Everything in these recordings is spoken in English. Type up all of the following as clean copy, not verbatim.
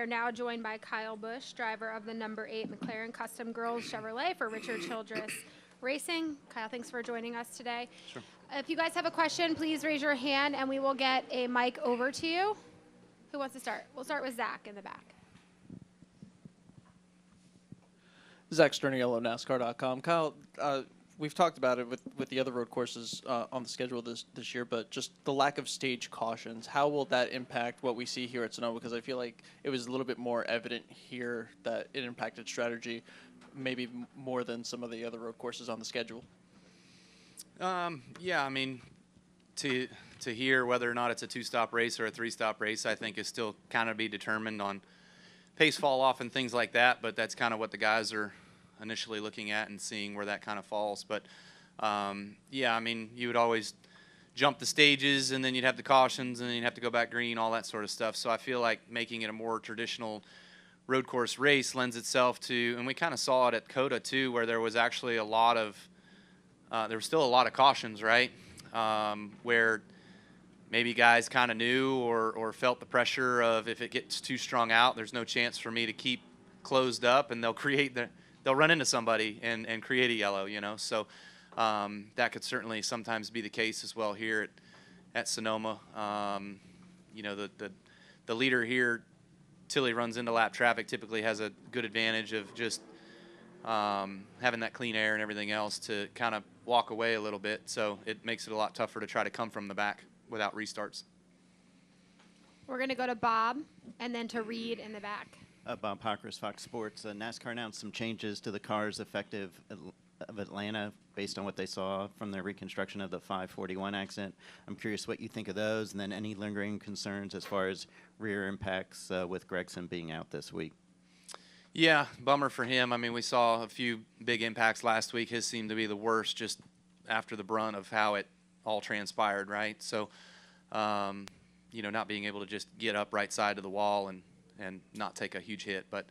are now joined by Kyle Busch, driver of the number 8 McLaren Custom Girls Chevrolet for Richard Childress Racing. Kyle, thanks for joining us today. Sure. If you guys have a question, please raise your hand and we will get a mic over to you. Who wants to start? We'll start with Zach in the back. Zach Sterniello, NASCAR.com. Kyle, we've talked about it with the other road courses on the schedule this year, but just the lack of stage cautions, how will that impact what we see here at Sonoma? Because I feel like it was a little bit more evident here that it impacted strategy, maybe more than some of the other road courses on the schedule. Yeah, I mean, to hear whether or not it's a 2-stop race or a 3-stop race, I think is still kind of be determined on pace fall off and things like that, but that's kind of what the guys are initially looking at and seeing where that kind of falls. But yeah, I mean, you would always jump the stages and then you'd have the cautions and then you'd have to go back green, all that sort of stuff. So I feel like making it a more traditional road course race lends itself to, and we kind of saw it at COTA too, where there was actually a lot of there was still a lot of cautions, right? Where maybe guys kind of knew or felt the pressure of, if it gets too strung out, there's no chance for me to keep closed up, and they'll run into somebody and create a yellow, you know. So that could certainly sometimes be the case as well here at Sonoma. You know, the leader here, till he runs into lap traffic, typically has a good advantage of just having that clean air and everything else to kind of walk away a little bit. So it makes it a lot tougher to try to come from the back without restarts. We're going to go to Bob and then to Reed in the back. Bob Hockers, Fox Sports. NASCAR announced some changes to the cars effective of Atlanta based on what they saw from the reconstruction of the 541 accident. I'm curious what you think of those, and then any lingering concerns as far as rear impacts with Gregson being out this week. Yeah, bummer for him. I mean, we saw a few big impacts last week. His seemed to be the worst just after the brunt of how it all transpired, right? So, you know, not being able to just get up right side of the wall and not take a huge hit. But,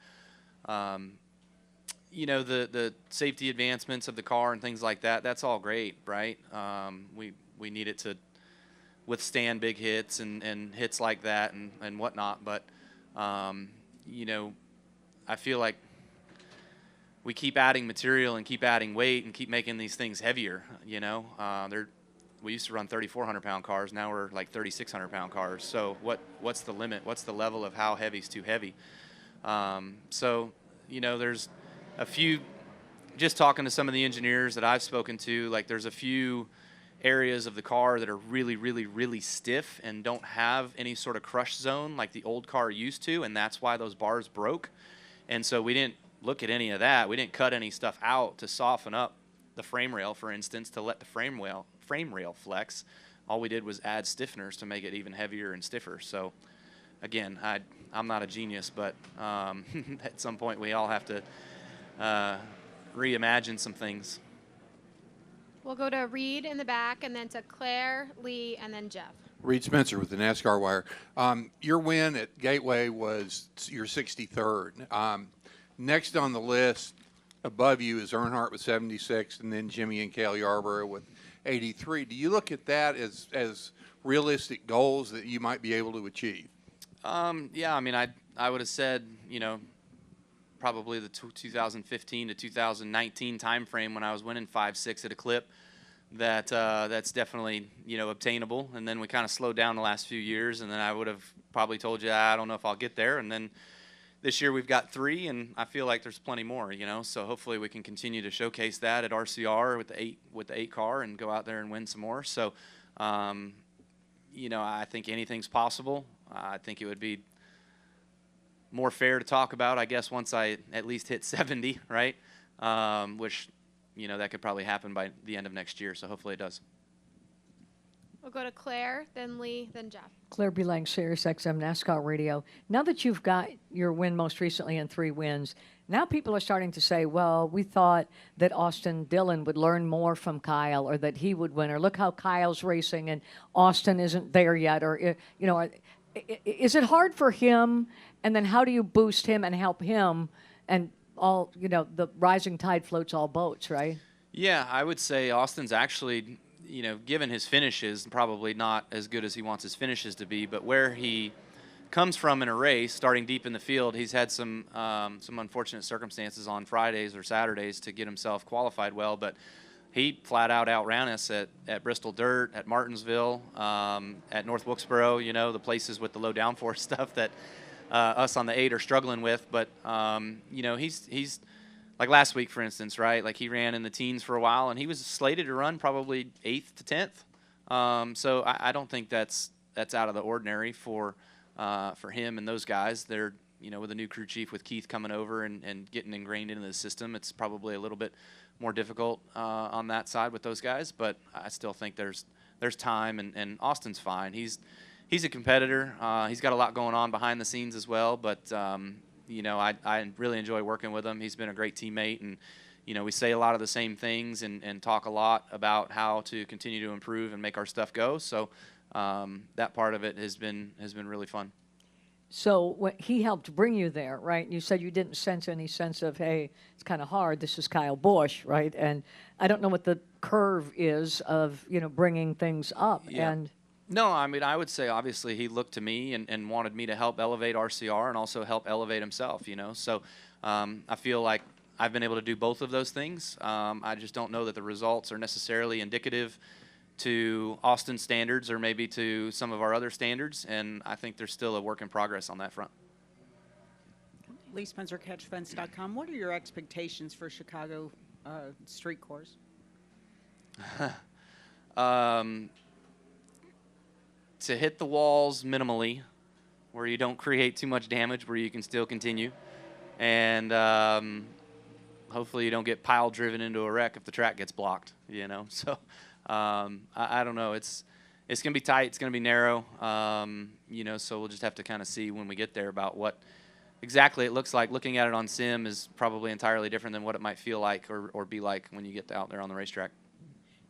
you know, the safety advancements of the car and things like that, that's all great, right? We need it to withstand big hits and hits like that and whatnot. But, you know, I feel like we keep adding material and keep adding weight and keep making these things heavier, you know. We used to run 3,400-pound cars. Now we're like 3,600-pound cars. So what's the limit? What's the level of how heavy is too heavy? So, you know, there's a few, just talking to some of the engineers that I've spoken to, like there's a few areas of the car that are really, really, really stiff and don't have any sort of crush zone like the old car used to, and that's why those bars broke. And so we didn't look at any of that. We didn't cut any stuff out to soften up the frame rail, for instance, to let the frame rail flex. All we did was add stiffeners to make it even heavier and stiffer. So, again, I'm not a genius, but at some point we all have to reimagine some things. We'll go to Reed in the back and then to Claire, Lee, and then Jeff. Reed Spencer with the NASCAR Wire. Your win at Gateway was your 63rd. Next on the list above you is Earnhardt with 76, and then Jimmy and Cale Yarborough with 83. Do you look at that as realistic goals that you might be able to achieve? Yeah, I mean, I would have said, you know, probably the 2015 to 2019 time frame when I was winning 5-6 at a clip. That's definitely, you know, obtainable. And then we kind of slowed down the last few years, and then I would have probably told you I don't know if I'll get there. And then this year we've got 3, and I feel like there's plenty more, you know. So hopefully we can continue to showcase that at RCR with the 8 car and go out there and win some more. So, you know, I think anything's possible. I think it would be more fair to talk about, I guess, once I at least hit 70, right? Which, you know, that could probably happen by the end of next year, so hopefully it does. We'll go to Claire, then Lee, then Jeff. Claire Belang, Sirius XM NASCAR Radio. Now that you've got your win most recently in 3 wins, now people are starting to say, well, we thought that Austin Dillon would learn more from Kyle, or that he would win, or look how Kyle's racing and Austin isn't there yet, or, you know, is it hard for him? And then how do you boost him and help him? And all, you know, the rising tide floats all boats, right? Yeah, I would say Austin's actually, you know, given his finishes, probably not as good as he wants his finishes to be, but where he comes from in a race, starting deep in the field. He's had some unfortunate circumstances on Fridays or Saturdays to get himself qualified well, but he flat out outran us at Bristol Dirt, at Martinsville, at North Wilkesboro, the places with the low downforce stuff that us on the 8 are struggling with. But, he's like last week, for instance, right? Like he ran in the teens for a while, and he was slated to run probably 8th to 10th. So I don't think that's out of the ordinary for him and those guys. They're, with a new crew chief with Keith coming over and getting ingrained into the system, it's probably a little bit more difficult on that side with those guys. But I still think there's time, and Austin's fine. He's a competitor. He's got a lot going on behind the scenes as well. But I really enjoy working with him. He's been a great teammate, and we say a lot of the same things and talk a lot about how to continue to improve and make our stuff go. So that part of it has been really fun. So he helped bring you there, right? You said you didn't sense any sense of, hey, it's kind of hard. This is Kyle Busch, right? And I don't know what the curve is of, bringing things up. Yeah. And No, I mean, I would say obviously he looked to me and wanted me to help elevate RCR and also help elevate himself, So I feel like I've been able to do both of those things. I just don't know that the results are necessarily indicative to Austin standards or maybe to some of our other standards, and I think there's still a work in progress on that front. Lee Spencer, CatchFence.com. What are your expectations for Chicago street course? To hit the walls minimally, where you don't create too much damage, where you can still continue, and hopefully you don't get pile driven into a wreck if the track gets blocked. So. I don't know. It's going to be tight. It's going to be narrow. So we'll just have to kind of see when we get there about what exactly it looks like. Looking at it on sim is probably entirely different than what it might feel like or be like when you get out there on the racetrack.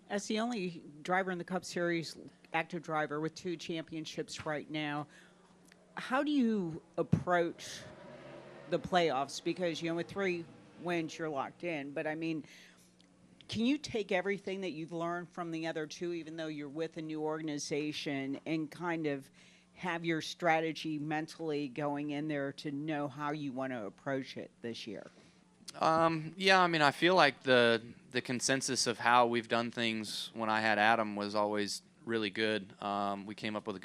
As the only driver in the Cup Series, active driver with 2 championships right now, how do you approach the playoffs? Because, with 3 wins, you're locked in. But, I mean, can you take everything that you've learned from the other 2, even though you're with a new organization, and kind of have your strategy mentally going in there to know how you want to approach it this year? Yeah, I mean, I feel like the consensus of how we've done things when I had Adam was always really good. We came up with a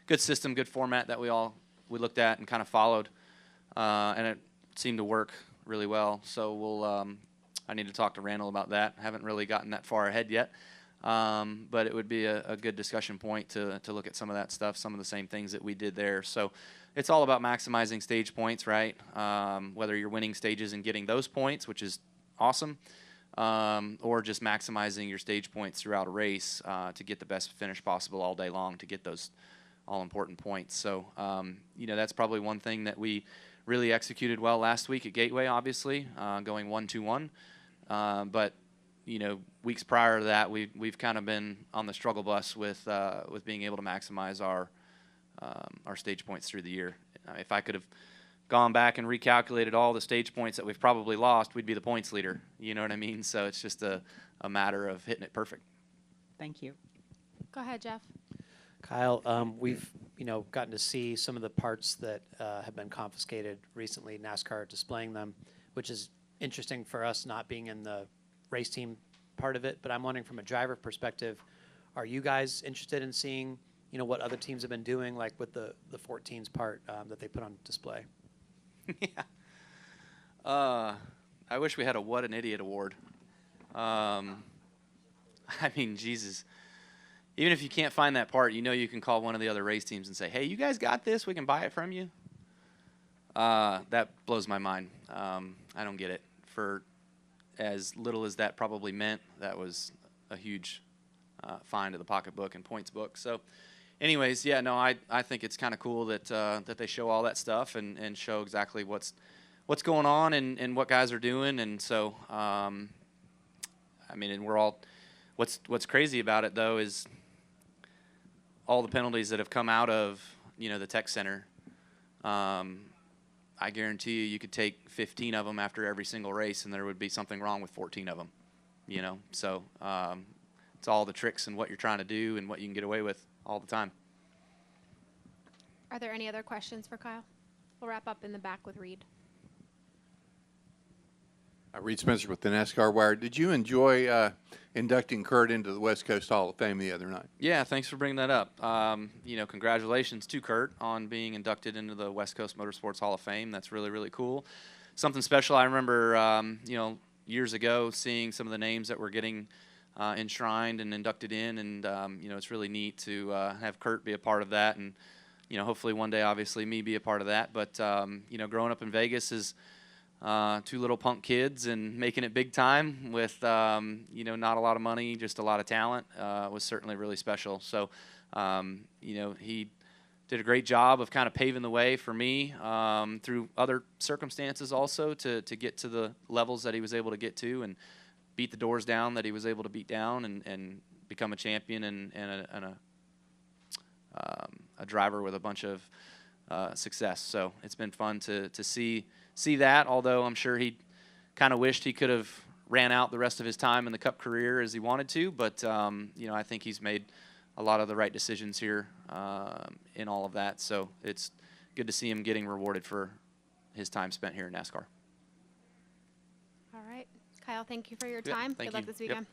good system, good format that we looked at and kind of followed, and it seemed to work really well. So I need to talk to Randall about that. Haven't really gotten that far ahead yet, but it would be a good discussion point to look at some of that stuff, some of the same things that we did there. So it's all about maximizing stage points, right? Whether you're winning stages and getting those points, which is awesome, or just maximizing your stage points throughout a race to get the best finish possible all day long to get those all-important points. So, that's probably one thing that we really executed well last week at Gateway, obviously, going 1-2-1. But weeks prior to that, we've kind of been on the struggle bus with being able to maximize our stage points through the year. If I could have gone back and recalculated all the stage points that we've probably lost, we'd be the points leader. You know what I mean? So it's just a matter of hitting it perfect. Thank you. Go ahead, Jeff. Kyle, we've gotten to see some of the parts that have been confiscated recently. NASCAR displaying them, which is interesting for us not being in the race team part of it. But I'm wondering from a driver perspective, are you guys interested in seeing what other teams have been doing, like with the 14s part that they put on display? Yeah. I wish we had a What an Idiot award. I mean, Jesus. Even if you can't find that part, you can call one of the other race teams and say, hey, you guys got this? We can buy it from you? That blows my mind. I don't get it. For as little as that probably meant, that was a huge fine to the pocketbook and points book. So anyways, yeah, no, I think it's kind of cool that they show all that stuff and show exactly what's going on and what guys are doing. And so, I mean, and we're all – what's crazy about it, though, is – all the penalties that have come out of, the tech center, I guarantee you could take 15 of them after every single race and there would be something wrong with 14 of them, So it's all the tricks and what you're trying to do and what you can get away with all the time. Are there any other questions for Kyle? We'll wrap up in the back with Reed. Reed Spencer with the NASCAR Wire. Did you enjoy inducting Kurt into the West Coast Hall of Fame the other night? Yeah, thanks for bringing that up. Congratulations to Kurt on being inducted into the West Coast Motorsports Hall of Fame. That's really, really cool. Something special. I remember, years ago seeing some of the names that were getting enshrined and inducted in, and it's really neat to have Kurt be a part of that, and hopefully one day, obviously, me be a part of that. But growing up in Vegas is two little punk kids and making it big time with not a lot of money, just a lot of talent was certainly really special. So he did a great job of kind of paving the way for me through other circumstances also to get to the levels that he was able to get to and beat the doors down that he was able to beat down and become a champion and a driver with a bunch of success. So it's been fun to see that, although I'm sure he kind of wished he could have ran out the rest of his time in the Cup career as he wanted to, but I think he's made a lot of the right decisions here in all of that. So it's good to see him getting rewarded for his time spent here in NASCAR. All right. Kyle, thank you for your Yeah, time. thank Good luck you. this Yep. weekend.